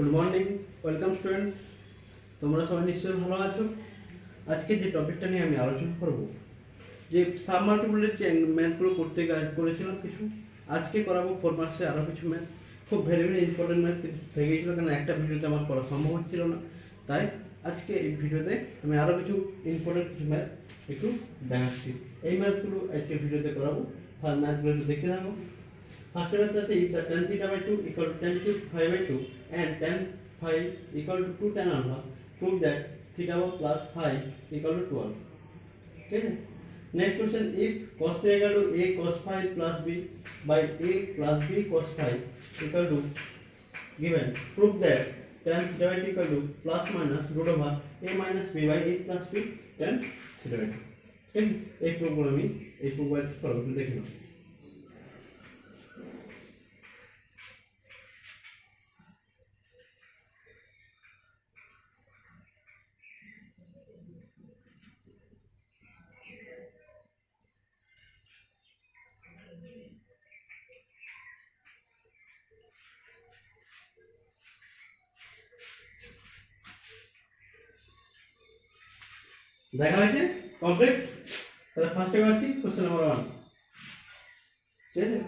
Good morning, welcome students. তোমরা সবাই নিশ্চয়ই ভালো আছো। আজকে যে টপিকটা নিয়ে আমি আলোচনা করব, যে সাবমাল্টিপলের যে ম্যাথগুলো করেছিলাম কিছু, আজকে করাবো 4 মার্কসে আরও কিছু ম্যাথ। খুব ভেরি ভেরি ইম্পর্টেন্ট ম্যাথ কিছু থেকে গিয়েছিল, কারণ একটা ভিডিওতে আমার করা সম্ভব হচ্ছিল না। তাই আজকে এই ভিডিওতে আমি আরও কিছু ইম্পর্টেন্ট কিছু ম্যাথ একটু দেখাচ্ছি। এই ম্যাথগুলো আজকে ভিডিওতে করাবো, আর ম্যাথগুলো একটু দেখতে থাকো। First method is if the tan theta by 2 equal to tan cube phi by 2 and tan phi equal to 2 tan alpha, prove that theta plus phi equal to 12. Okay. Next question, if cos theta equal to a cos phi plus b by a plus b cos phi equal to given, prove that tan theta by 2 equal to plus minus root over a minus b by a plus b tan theta by 2. Okay. এই প্রবগুলো আমি এই প্রবগুলো পরবর্তীতে দেখে নেব। দেখা হয়েছে complete. তাহলে ফার্স্টে করছি কোশ্চেন নাম্বার 1, ঠিক আছে?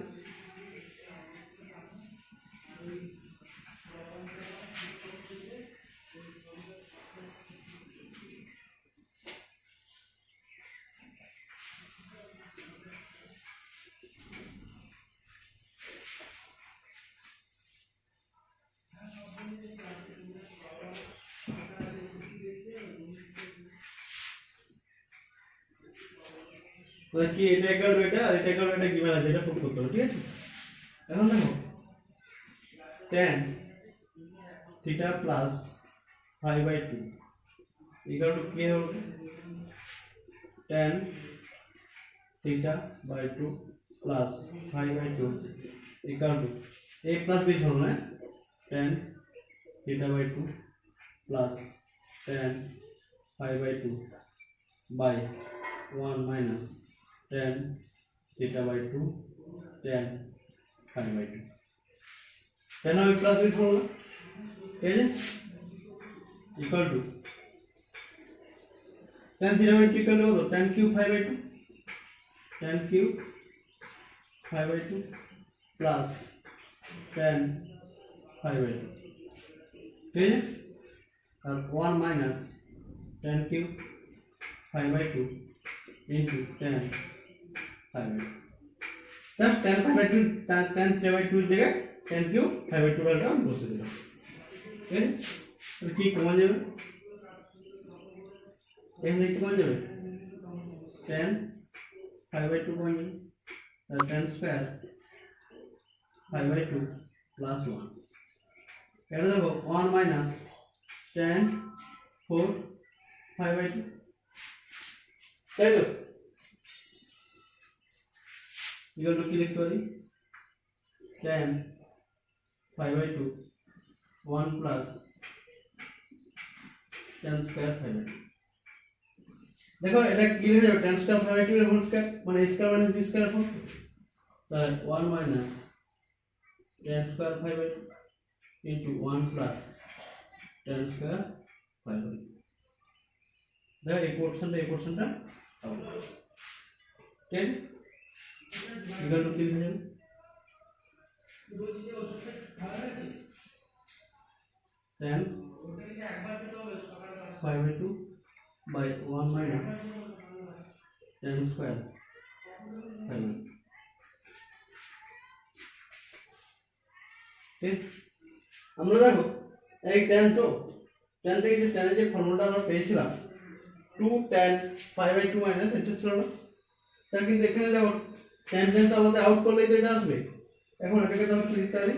মানে কি এটা ইকুয়াল টু এটা আর এটা ইকুয়াল টু এটা গিভেন আছে, এটা প্রুফ করতে হবে, ঠিক আছে? এখন দেখো tan theta plus phi by 2 equal to কি হবে? tan theta by 2 plus phi by 2 equal to a plus b হলো না, tan theta by 2 plus tan phi by 2 by 1 minus tan theta by 2 tan phi by 2 tan হবে plus B হলো না, ঠিক আছে? Equal to tan theta by 2 equal two কত? tan cube phi by 2, tan cube phi by 2 plus tan phi by 2, ঠিক আছে? আর 1 minus tan cube phi by 2 into tan phi by 2, just tan phi by 2 tan theta by 2 এর জায়গায় tan cube phi by 2 ভ্যালুটা আমি বসিয়ে দিলাম। ওকে, তাহলে কি কমন যাবে? এখান থেকে কমন যাবে tan phi by 2 কমন যাবে, তাহলে tan square phi by 2 plus 1। এটা দেখো 1 মাইনাস tan 4 phi by 2, তাই তো? ইকুয়াল টু কি লিখতে পারি? tan phi by 2 1 plus tan square phi by 2। দেখো এটা কি হয়ে যাবে? tan স্কয়ার phi by 2 এর হোল স্কয়ার, মানে a square minus b square whole, তাহলে 1 minus tan square phi by 2 into 1 plus tan square phi by 2। দেখো এই পোরশনটা ঠিক আছে? ইকুয়াল টু কি হয়ে যাবে? tan phi by 2 by 1 minus tan square phi by 2। ঠিক, আমরা দেখো এই tan তো tan থেকে যে tan এর যে ফর্মুলাটা আমরা পেয়েছিলাম 2 tan phi by 2 মাইনাস এটা ছিল না, তার কিন্তু এখানে দেখো tan তো আমাদের আউট করলেই তো এটা আসবে। এখন এটাকে তাহলে কি লিখতে পারি?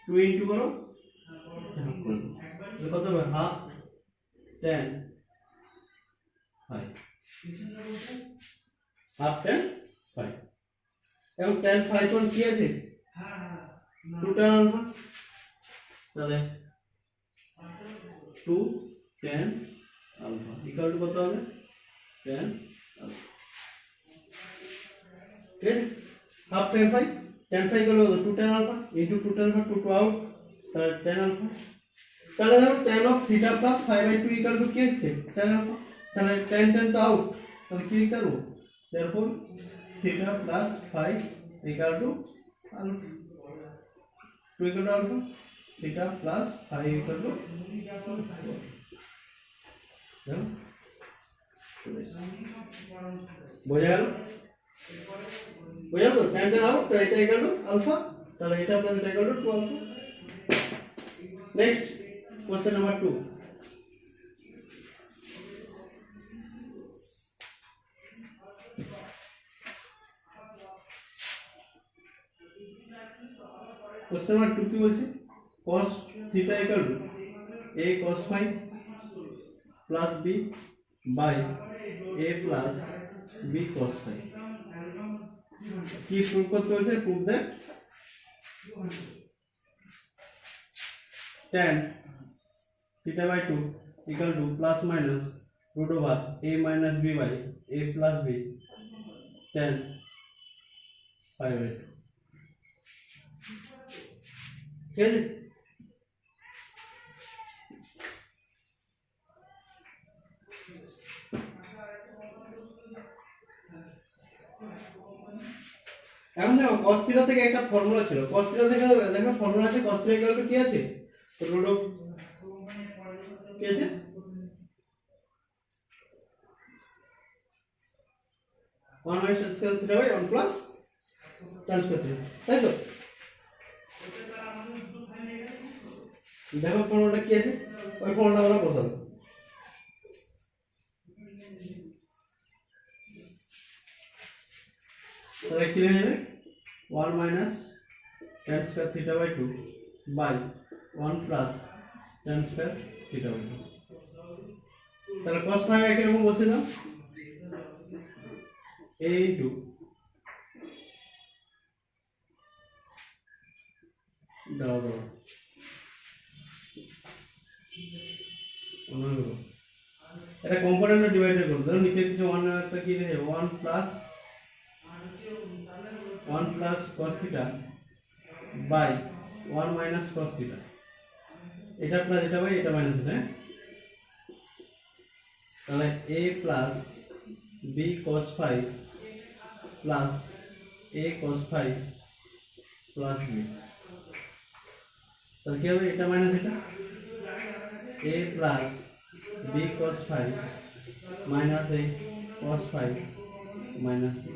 2 ইনটু করো কত হবে? Half tan phi, half tan phi। এখন tan phi কোন কি আছে? 2 tan alpha, তাহলে 2 tan alpha ইকুয়াল টু কত হবে? tan alpha, ঠিক আছে? Half tan phi, tan phi equal to 2 tan alpha into 2 tan alpha 2 out তাহলে tan আলফা, তাহলে দেখো tan of theta plus 5/2 equal to কি হচ্ছে tan আলফা। তাহলে tan tan তো আউট, তাহলে কি করব, therefore theta plus 5 equal to alpha, 2 equal to alpha, theta plus 5 equal to বোঝা গেল, বোঝা তো tan tan আউট, তাহলে এটা ইকুয়াল টু আলফা, তাহলে এটা প্লাস এটা equal to 2 alpha. Next question number 2, question number 2 কি বলছে, cos theta equal to a cos phi plus b by a plus b cos phi। কি প্রুভ করতে বলছে, prove that tan theta by 2 equal to plus minus root over a minus b by a plus b tan pi by 2। ঠিক আছে, এখন দেখো cos theta থেকে একটা formula ছিল, cos থিটা থেকে দেখো ফর্মুলা আছে, cos থিটা ইকুয়াল টু কি আছে, রুট অফ কি আছে 1 minus tan square theta by 1 plus tan square theta, তাই তো। দেখো ফর্মুলাটা কি আছে, ওই ফর্মুলাটা আমরা বসাবো। তাহলে কি হয়ে যাবে 1 minus tan square theta by 2 by 1 plus tan square theta by 2। তাহলে cos phi একই রকম বসে দাও, a ইনটু দাও এটা কম্পোনেন্টে ডিভাইড করব, ধরো নিচে কিছু 1 একটা কি রয়েছে 1 plus cos theta by 1 minus cos theta, এটা প্লাস এটা বাই এটা মাইনাস এটা, তাহলে a plus b cos phi plus a cos phi plus b, তাহলে কি হবে এটা মাইনাস এটা, a plus b cos phi minus a cos phi minus b।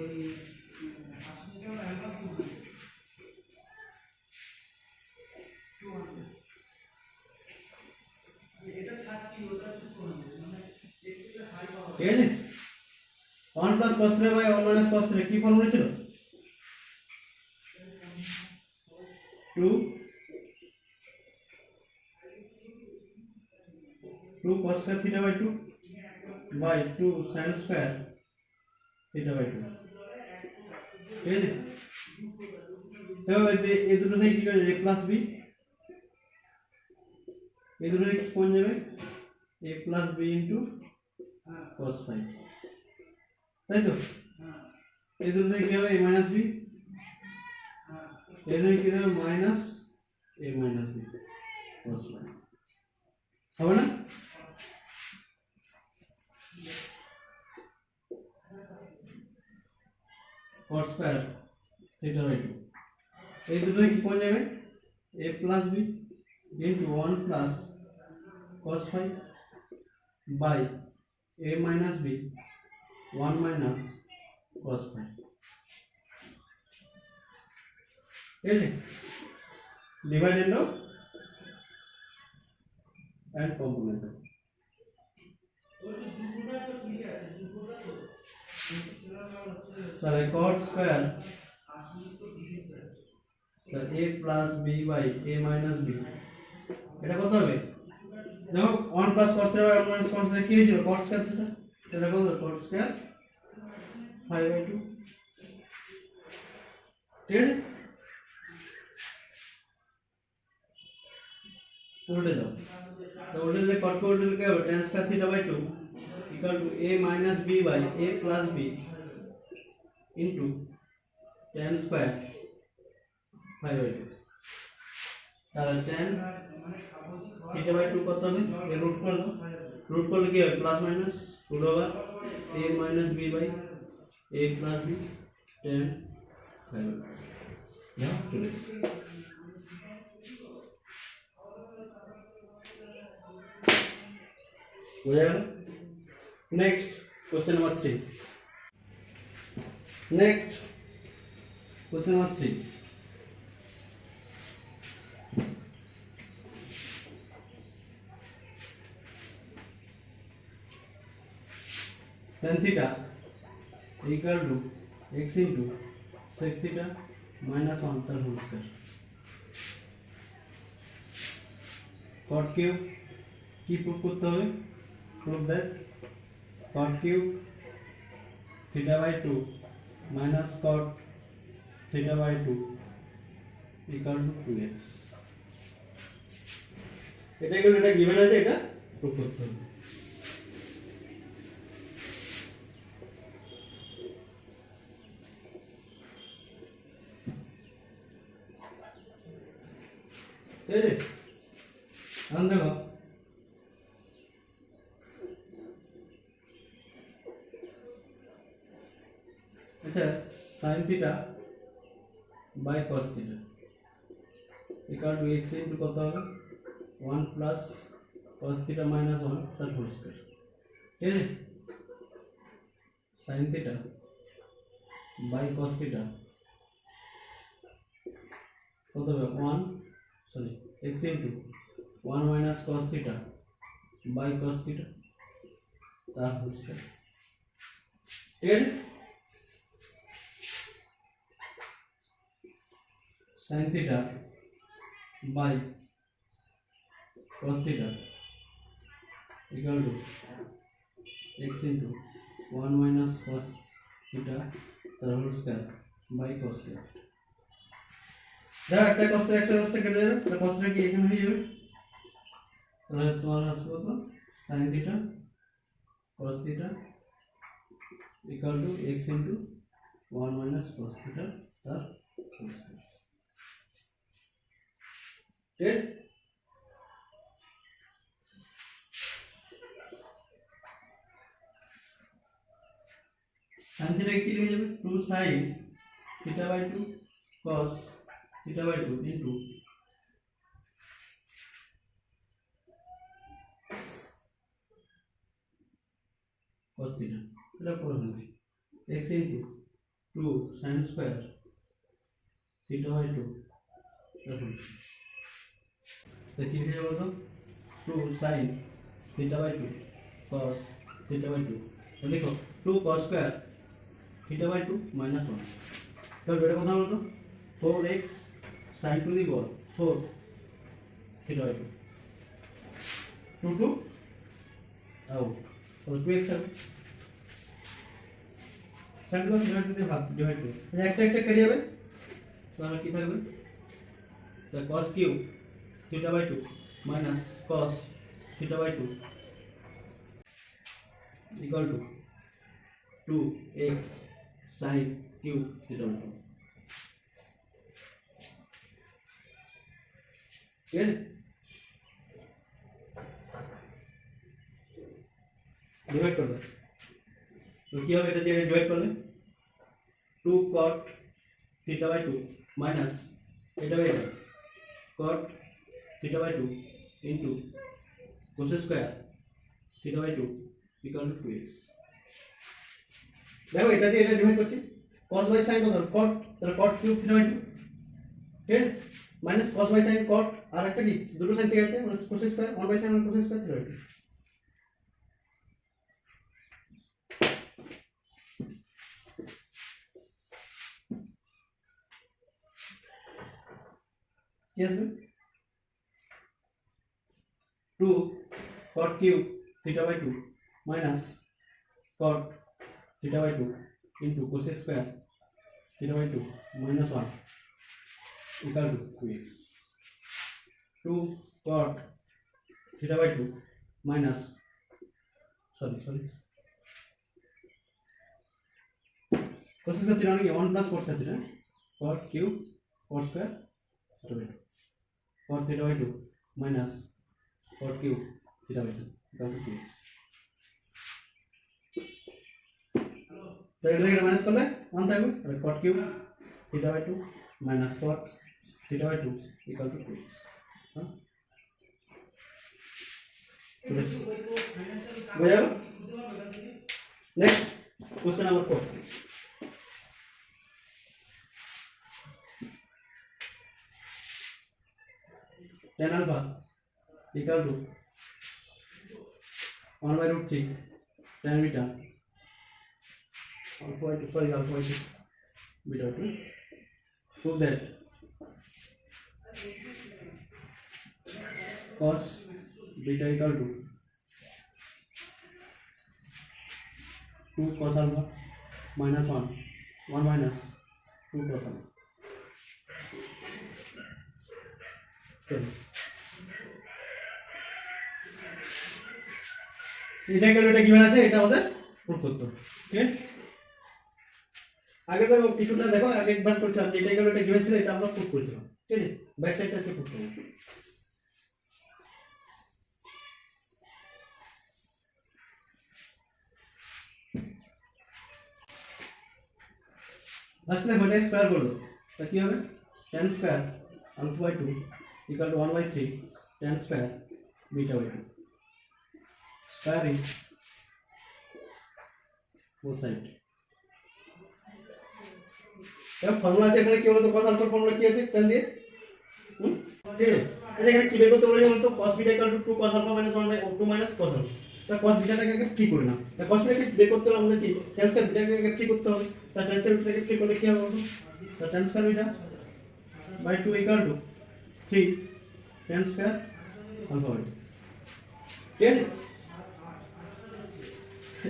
ঠিক আছে, 1 plus cos theta by 1 minus cos theta কি ফর্মুলা ছিল, 2 cos square theta by 2 by 2 sin square theta by 2। ঠিক আছে, তো এই দুটো থেকে কি হবে a প্লাস b, এই দুটো থেকে কোন যাবে a plus b into cos phi, তাই তো। এই দুটো থেকে কি হবে a মাইনাস b, এর থেকে কি হবে minus a minus b cos phi, হবে না। cos স্কয়ার থিটা বাই 2, এই দুটো কি কোন যাবে a plus b into 1 plus cos phi by a minus b 1 minus cos phi। ঠিক আছে, divide end of and complement। তাহলে cot স্কয়ার তাহলে a plus b by a minus b, এটা কত হবে, দেখো 1 plus cos theta by 1 minus cos theta কি হয়েছিল cot স্কয়ার থিটা, এটা কত cot স্কয়ার 5/2। ঠিক আছে, उल्टे दो, तो उल्टे से cot को उल्टे क्या होगा tan square theta by 2 equal to a minus b by a plus b into tan square 5/2। তাহলে tan থিটা বাই 2 কত হবে এর রুট করে দাও রুট করলে কি হবে plus minus root over a minus b by a plus b tan five ইয়া চলে এসেছে বোঝা গেল next question number 3 next question number 3 tan theta equal to x into sec theta minus 1 the whole square cot cube কি prove করতে হবে prove that cot cube theta by 2 minus cot theta by 2 equal to 2x এটা এগুলো এটা given আছে এটা prove করতে হবে ঠিক আছে এখন দেখো আচ্ছা sin theta by cos theta equal to x into কত হবে 1 plus cos theta minus 1 তার হোল স্কয়ার ঠিক আছে sin theta by cos theta কত হবে 1 x into 1 minus cos theta by cos theta তার হোল স্কয়ার ঠিক আছে sin theta by cos theta equal to x into 1 minus cos theta the whole square by cos theta দেখো একটা cos theta একটা cos theta কেটে যাবে তাহলে cos theta কি এখানে হয়ে যাবে তাহলে তোমার আসবে কত sin theta cos theta equal to x into 1 minus cos theta the whole square ठीक sin theta কি লিখে যাবে 2 sin theta by 2 cos theta by 2 into cos theta এটা পুরো হবে x into 2 sin square theta by 2 দেখুন तो কি লিখে যাবে তো 2 sin theta by 2 cos theta by 2 तो लिखो 2 cos square theta by 2 minus 1 तो এটা কথা বলতো 4x sin to the power 4 theta by 2 2 out और 2x হবে sin to the divide to ভাগ divide to একটা একটা কেটে যাবে তাহলে কি থাকবে তো cos cube theta by 2 minus cos theta by 2 equal to 2x sin cube theta by 2 ठीक है डिवाइड कर दो तो क्या হবে এটা দিয়ে ডিভাইড করলে 2 cot theta by 2 minus এটা বাই এটা cot theta by 2 into cos square theta by 2 equal to 2x দেখো এটা দিয়ে এটা ডিভাইড করছি cos by sin কত cot তাহলে cot cube theta by 2 ঠিক আছে minus cos by sin cot আর একটা কি দুটো sin থেকে আছে মানে cos square 1 by sin 1 cos square theta by 2 কি আসবে 2 cot cube theta by 2 minus cot theta by 2 into cos square theta by 2 minus 1 equal to 2x 2 cot theta by 2 minus sorry cos square theta মানে 1 plus cos theta cot cube cos square theta by 2 cot theta by 2 minus cot cube theta by 2 equal to 2x. তো এটা থেকে minus করলে 1 থাকবে, তাহলে cot cube theta by 2 minus cot theta by 2 equal to 2x. হ্যাঁ, বোঝা গেল? Next question number 4. tan alpha equal to 1 by root 3 tan beta alpha by 2 beta 2. Prove that cos beta equal to 2 cos alpha minus 1 minus 2 cos alpha. এটা given আছে, এটা আমাদের proof করতে হবে। ঠিক আছে, আগে দেখো কিছুটা দেখো, আগে একবার করছিলাম যে এটা গিভেন ছিল, এটা আমরা প্রুফ করেছিলাম। ঠিক আছে, ব্যাক সাইডটা একটু প্রুফ করব। ফার্স্ট দেখো এটা স্কয়ার করব, তা কি হবে? tan square alpha by 2 equal to 1 by 3 tan square beta by 2 squaring both side. এর ফর্মুলা আছে এখানে, কি বলতো cos alpha ফর্মুলা কি আছে tan দিয়ে? ঠিক আছে, আচ্ছা এখানে কি বের করতে বলেছে বলতো? cos beta equal to 2 cos alpha minus 1 by 2 minus cos alpha. তা cos beta টাকে আগে ফ্রি করে নাও। তা cos beta কে বের করতে হলে আমাদের কি tan স্কয়ার beta কে আগে ফ্রি করতে হবে। তা tan স্কয়ার beta কে ফ্রি করলে কি হবে বলতো? তা tan square beta by 2 equal to 3 tan square alpha by 2. ঠিক আছে,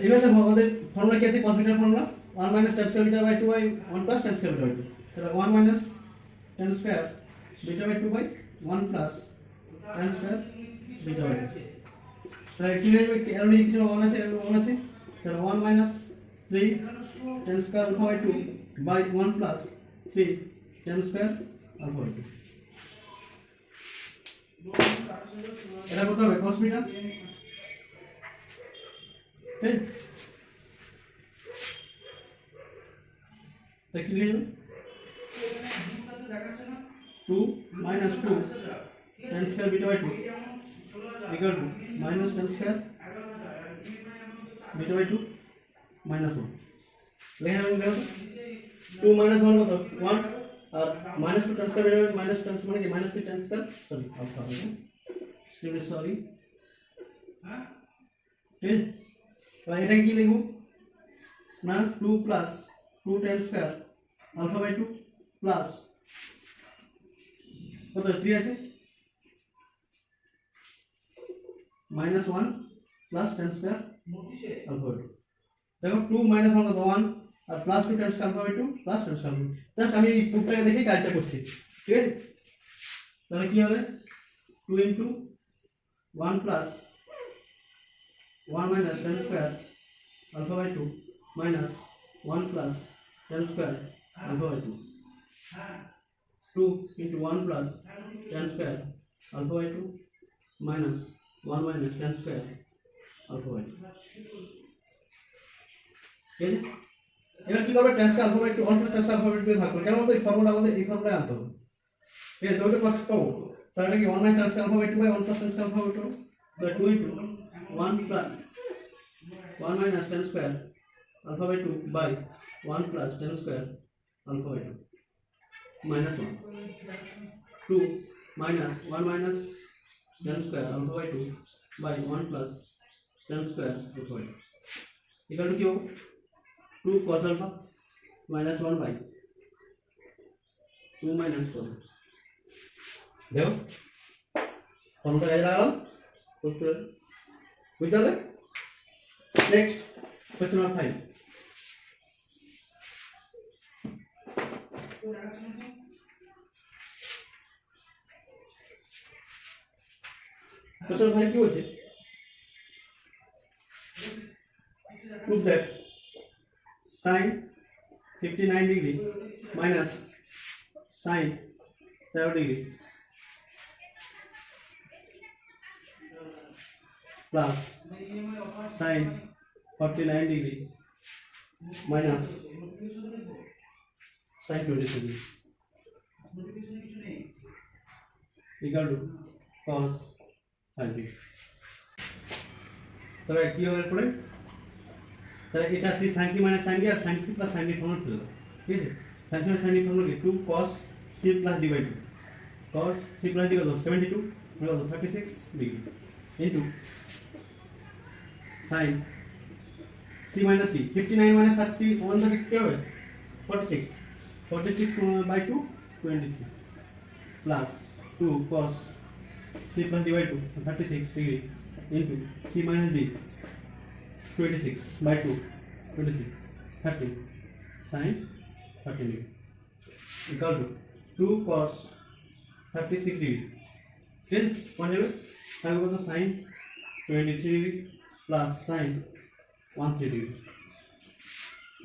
এবার দেখো আমাদের ফর্মুলা কি আছে? cos beta formula 1 minus tan square beta by 2 by 1 plus tan square beta by 2. তাহলে 1 minus tan square beta by 2 by 1 plus tan square beta by 2. তাহলে কি হবে? এর নিচে কিছু 1 আছে, 1 আছে, তাহলে 1 minus 3 tan square alpha by 2 by 1 plus 3 tan square alpha by 2. এটা কত হবে? cos beta, ঠিক, তা কি লিখবে? 2 minus 2 tan square beta by 2 equal to minus tan square beta by 2 minus 1. লেখা হবে দেখো 2 minus 1 কত? 1, আর minus 2 tan square beta by minus tan মানে কি minus 3 tan square, sorry alpha হবে, সরি, হ্যাঁ, ঠিক। এবার এটা কি লিখব না? 2 plus 2 tan square alpha by 2 plus কত? 3 আছে, minus 1 plus tan square alpha by 2. দেখো 2 minus 1 কত? 1, আর plus 2 tan square alpha by 2 plus tan square alpha. Just আমি এই প্রুফটাকে দেখে কাজটা করছি। ঠিক আছে, তাহলে কি হবে? 2 into 1 plus 1 minus tan square alpha by 2 minus 1 plus tan square alpha by 2. 2 into 1 plus tan square alpha by 2 minus 1 minus tan square alpha by 2. ঠিক আছে, এবার কি করবে? tan square alpha by 2 1 plus tan square alpha by 2 দিয়ে ভাগ করবে। কেন বলতো? এই ফর্মুলা আমাদের এই ফর্মুলায় আনতে হবে। ঠিক আছে, তবে তো cos পাবো। তাহলে কি 1 minus tan square alpha by 2 by 1 plus tan square alpha by 2, so 2 into 1 plus 1 minus tan square alpha by 2 by 1 plus tan square alpha by 2 minus 1. 2 minus 1 minus tan square alpha by 2 by 1 plus tan square alpha by 2 equal to 2 cos alpha minus 1 by 2 minus cos alpha. দেখো formula কাজে লাগালাম, বুঝতে পারলে? Next question number 5. Question 5 কি বলছে? prove that sin 59 degree minus sin 0 degree plus sin 49 degree minus sin 27 equal to cos 30। তাহলে কি হবে পরে, তাহলে এটা C sin c minus sin d আর sin c plus sin d formula ছিল, ঠিক আছে। sin c minus sin d formula কি 2 cos c plus d by 2, cos c plus d কত 72 কত 36 degree into sin c minus d 59 minus 31 থেকে কি হবে 46 46 by 2 23 plus 2 cos c plus d by 2 36 degree into c minus d 26 by 2 23 30 sin 30 degree equal to 2 cos 36 degree then कौन जाएगा time को तो sin 23 degree plus sin 13 degree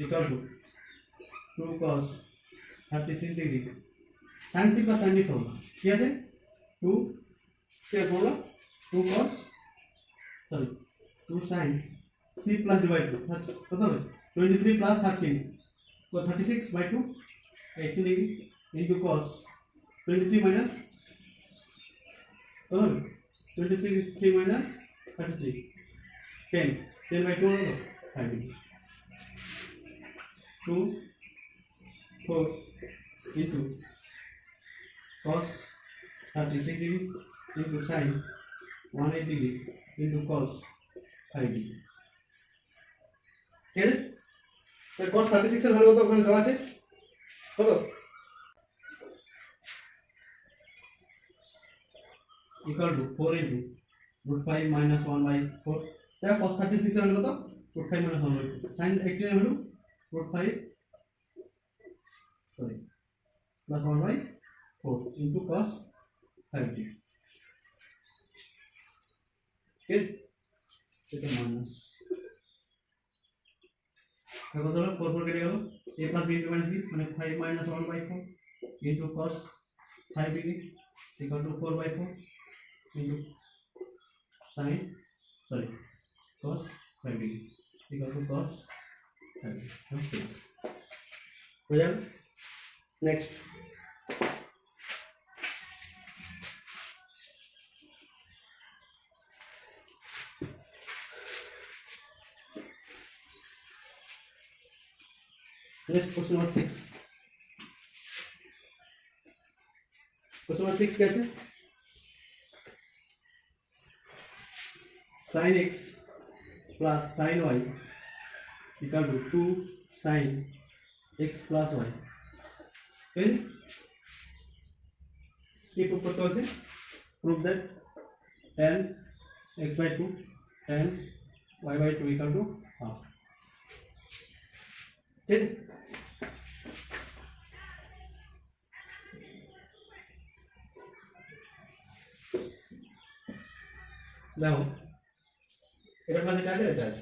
equal to 2 cos 36 degree sin c plus sin d formula क्या है 2 क्या formula 2 cos sorry 2 sin c plus d by 2 कत হবে 23 plus 13 तो 36 by 2 18 degree into cos 23 minus कत হবে 23 minus 33 10 by 2 होगा 5 degree 2 4 into cos 36 degree into sin 180 degree into cos 5 degree ঠিক আছে। তো cos 36 এর ভ্যালু কত ওখানে দেওয়া আছে কত equal to 4 into root 5 minus 1 by 4 তাহলে cos 36 এর ভ্যালু কত root 5 minus 1 by 4 sin 18 এর value root 5 sorry plus 1 by 4 into cos 5 degree ঠিক এটা মাইনাস কত হলো 4 4 কেটে গেল a plus b into minus b মানে 5 minus 1 by 4 into cos 5 degree equal to 4 by 4 into sin sorry cos 5 degree equal to cos 5 degree okay हो जाएगा next next question number 6 question number 6 कैसे sin x plus sin y equal to 2 sin x plus y ठीक ये proof करते हैं proof that tan x by 2 tan y by 2 equal to half ठीक है। দেখো এটা প্লাস এটা আছে এটা আছে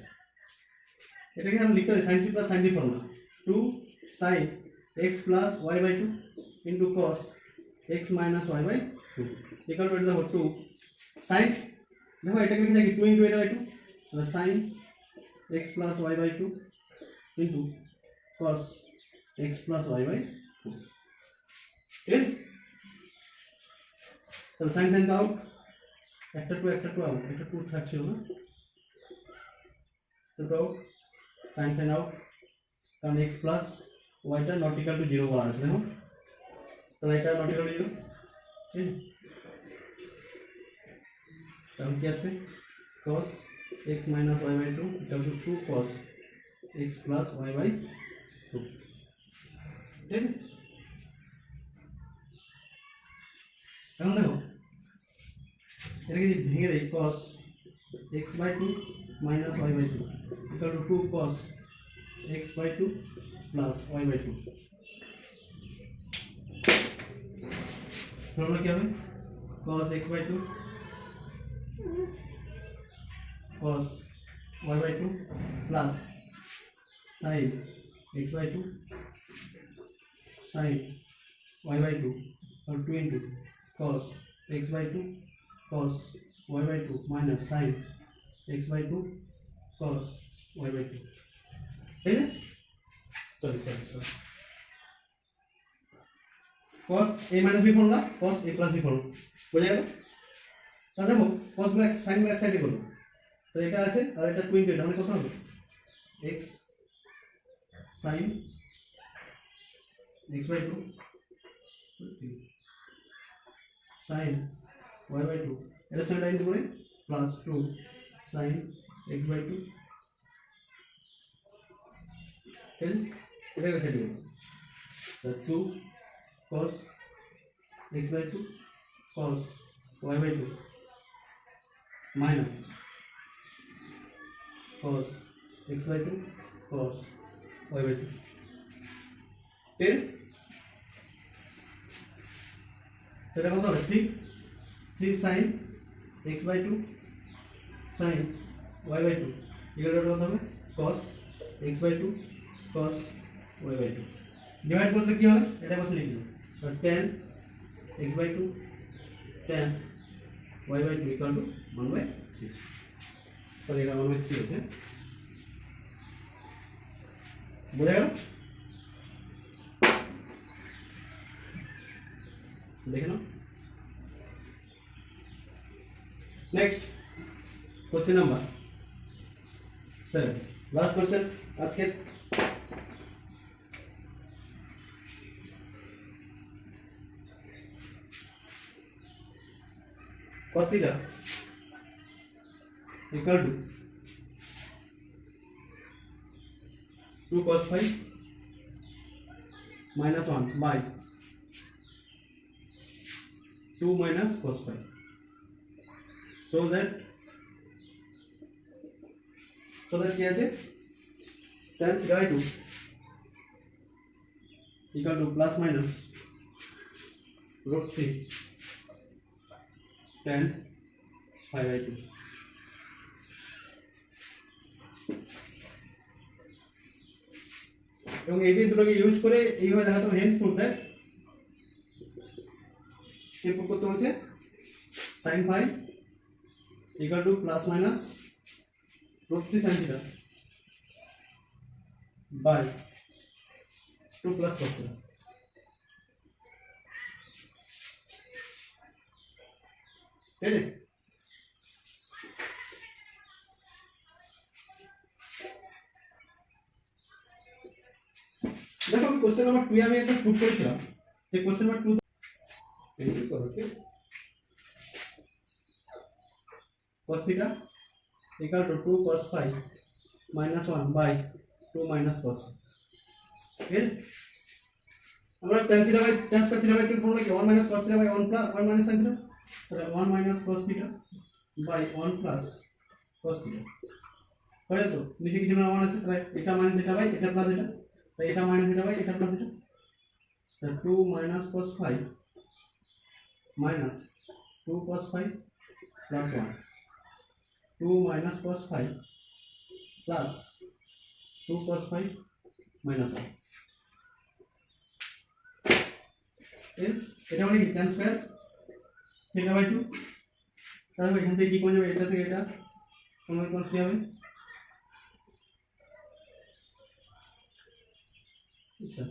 এটাকে আমরা লিখতে পারি sin c plus sin d formula 2 sin x plus y by 2 into cos x minus y by 2 equal to দেখো 2 sin দেখো এটাকে লিখে থাকি 2 into এটা by 2 তাহলে sin x plus y by 2 into cos x plus y by 2 ঠিক তাহলে sin sin out একটা 2 আউট একটা 2 থাকছিল না तो sin sin आउट কারণ x প্লাস y টা নট ইকুয়াল টু 0 বলা আছে দেখো তাহলে এটা নট ইকুয়াল টু 0 ঠিক তাহলে কি আছে cos x minus y by 2 equal to 2 cos x plus y by 2 ঠিক এখন দেখো এটাকে যদি ভেঙে দেই cos x by 2 minus y by 2 equal to 2 cos x by 2 plus y by 2 formula क्या है cos x by 2 cos y by 2 plus sin x by 2 sin y by 2 और 2 into cos x by 2 cos y by 2 minus sin x/2 cos y/2, ঠিক আছে। Sorry cos a minus b formula cos a plus b formula বোঝা গেল। তাহলে দেখো cos গুলো sin গুলো এক সাইডে করো, তো এটা আছে আর এটা টুইন এটা মানে কত হবে x sin x/2 sin y/2 এটা সঙ্গে ইনটু করে প্লাস 2 sin x/2 এটা রেখে দেব, তো 2 cos x/2 cos y/2 minus cos x/2 cos y/2, ঠিক সেটা কত হবে 3 sin x/2 sin y/2 এগুলো কত হবে cos x/2 cos y/2 divide করলে কি হবে এটা বসে লিখব, তো tan x/2 tan y/2 equal to 1/3, sorry এটা 1/3 হচ্ছে, বোঝা গেল। দেখে নাও next question number 7, last question আজকে। cos theta equal to 2 cos phi minus 1 by 2 minus cos phi, so that কি আছে tan theta by 2 equal to plus minus root 3 tan phi by 2, এবং এই দুটোকে ইউজ করে এইভাবে দেখাতে হবে হেন্স প্রুফ দ্যাট কি প্রুফ করতে বলছে sin phi equal to plus minus root 3 sin theta by 2 plus cos theta, ঠিক আছে। দেখো আমি কোশ্চেন নাম্বার 2 আমি একটা প্রুফ করেছিলাম, সেই কোশ্চেন নাম্বার 2 এই করো ঠিক cos theta equal to 2 cos phi minus 1 by 2 minus cos, ঠিক আছে। আমরা tan theta by tan square theta by 2 formula কি 1 minus cos theta by 1 plus 1 minus sin theta, তাহলে 1 minus cos theta by 1 plus cos theta হয়ে তো নিচে কিছু না 1 আছে, তাহলে এটা মাইনাস এটা বাই এটা প্লাস এটা, তাই এটা মাইনাস এটা বাই এটা প্লাস এটা, তাহলে 2 minus cos phi minus 2 cos phi plus 1 2 minus cos phi plus 2 cos phi minus 1, এটা মানে কি tan স্কয়ার থিটা বাই 2, তাহলে এখান থেকে কি কমে যাবে এটা থেকে এটা কমে কোন কি হবে, আচ্ছা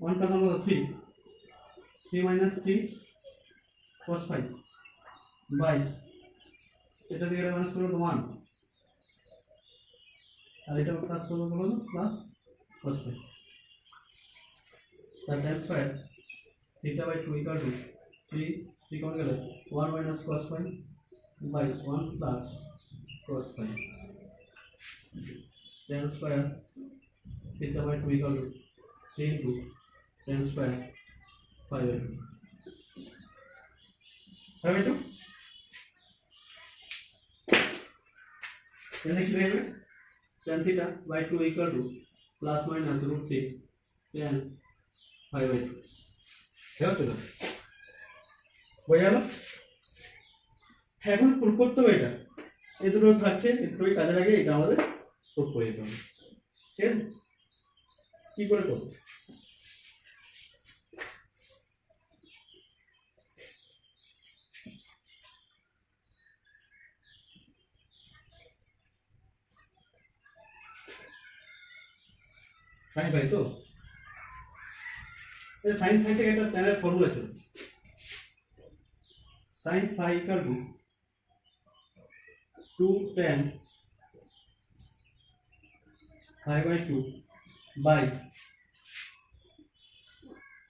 1 plus 1 was 3 minus 3 cos phi by এটা থেকে এটা মাইনাস করলে 1 আর এটা প্লাস করলে হলো প্লাস cos phi, তাহলে tan square theta by 2 equal to 3 কমে গেলে 1 minus cos phi by 1 plus cos phi, tan square theta by 2 equal to 3 into tan square phi by 2 phi by 2, then next we have tan theta by 2 equal to plus minus root 3 tan phi by 2, ঠিক আছে। বোঝা গেল। এখন proof করতে হবে এটা, এই দুটো থাকছে এই দুটোই কাজে লাগে, এটা আমাদের প্রুফ করে দিতে হবে, ঠিক আছে। কি করে করব, সাইন ফাই তো সাইন ফাই থেকে একটা ট্যানের ফর্মুলা ছিল sine phi equal to 2 tan phi by 2 by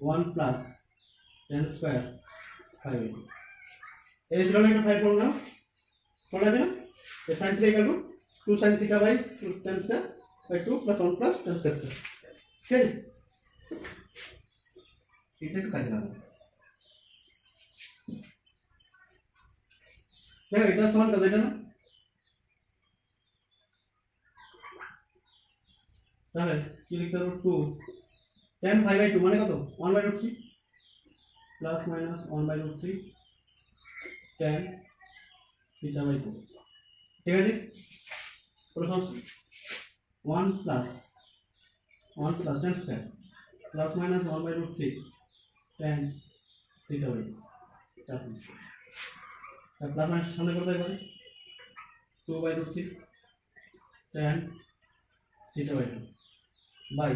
1 plus tan square phi by 2 এই ছিল একটা ফাই ফর্মুলা পড়া আছে না এই sin theta equal to 2 sin theta by 2 tan square by 2 plus 1 plus tan square ঠিক আছে এটা একটু কাজে লাগাবো দেখো এটা সমান কত এটা না তাহলে কি লিখতে পারবো 2 tan phi by 2 মানে কত 1 by root 3 plus minus 1 by root 3 tan theta by 2 ঠিক আছে পুরো সমস্যা 1 plus tan square plus minus 1 by root 3 tan theta by 2 তার প্লাস মাইনাস সামনে করতে পারি 2 by root 3 tan theta by 2 by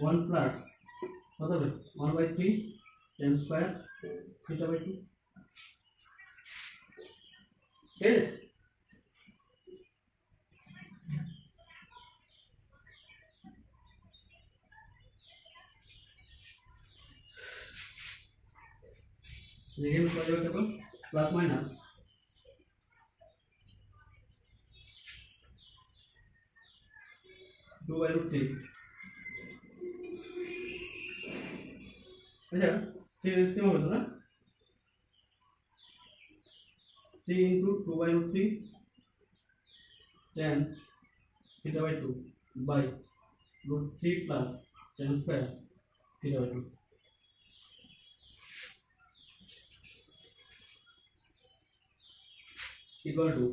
1 plus কত হবে 1 by 3 tan square theta by 2 ঠিক আছে लेकिन क्या होगा प्लस माइनस 2 by root 3 अच्छा 3 इसमें होगा तो ना 3 into 2 by root 3 tan theta by 2 by root 3 plus tan square theta by 2 equal to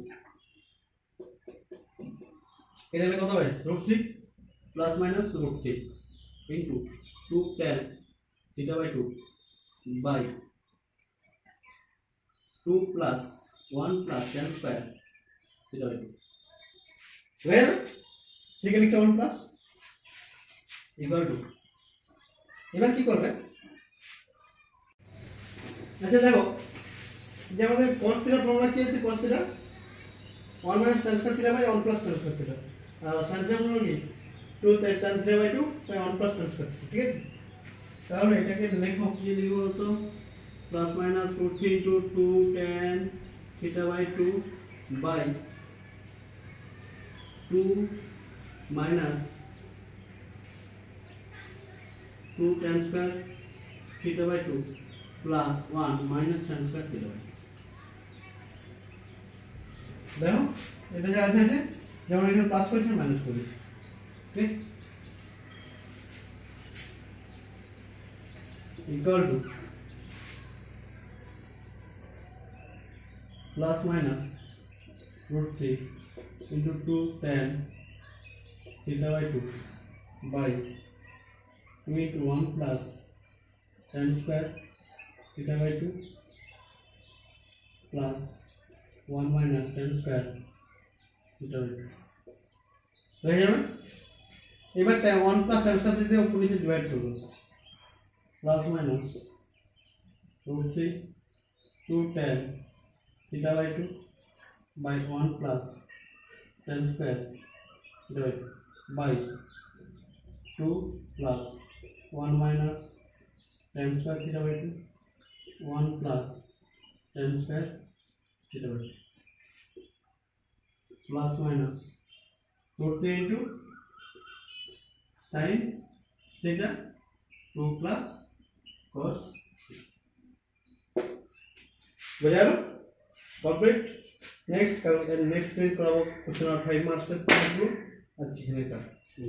এটা কত হবে root 3 plus minus root 3 into 2 tan theta by 2 by 2 plus 1 plus tan square theta by 2 where ঠিক আছে 1 plus equal to এবার কি করবে আচ্ছা দেখো যে আমাদের cos theta ফর্মুলা কি আছে cos theta 1 minus tan square theta by 1 plus tan square theta R sin theta formula কি 2 tan theta by 2 by 1 plus tan square theta ঠিক আছে তাহলে এটাকে লেখো কি লিখব তো plus minus root 3 into 2 tan theta by 2 by 2 minus 2 tan square theta by 2 plus 1 minus tan square theta by 2 দেখো এটা যা আছে যেমন এখানে প্লাস করেছি মাইনাস করেছি ঠিক equal to plus minus root 3 into 2 tan theta by 2 by 2 into 1 plus tan square theta by 2 plus 1 minus tan square theta by 2 হয়ে যাবে এবার 1 plus tan square theta উপর নিচে ডিভাইড করব plus minus root 3 2 tan theta by 2 by 1 plus tan square theta by 2 by 2 plus 1 minus tan square theta by 2 1 plus tan square theta by 2 plus minus root 3 into sin theta 2 plus cos बुझा लो complete next question कराबो question 5 marks तक आज की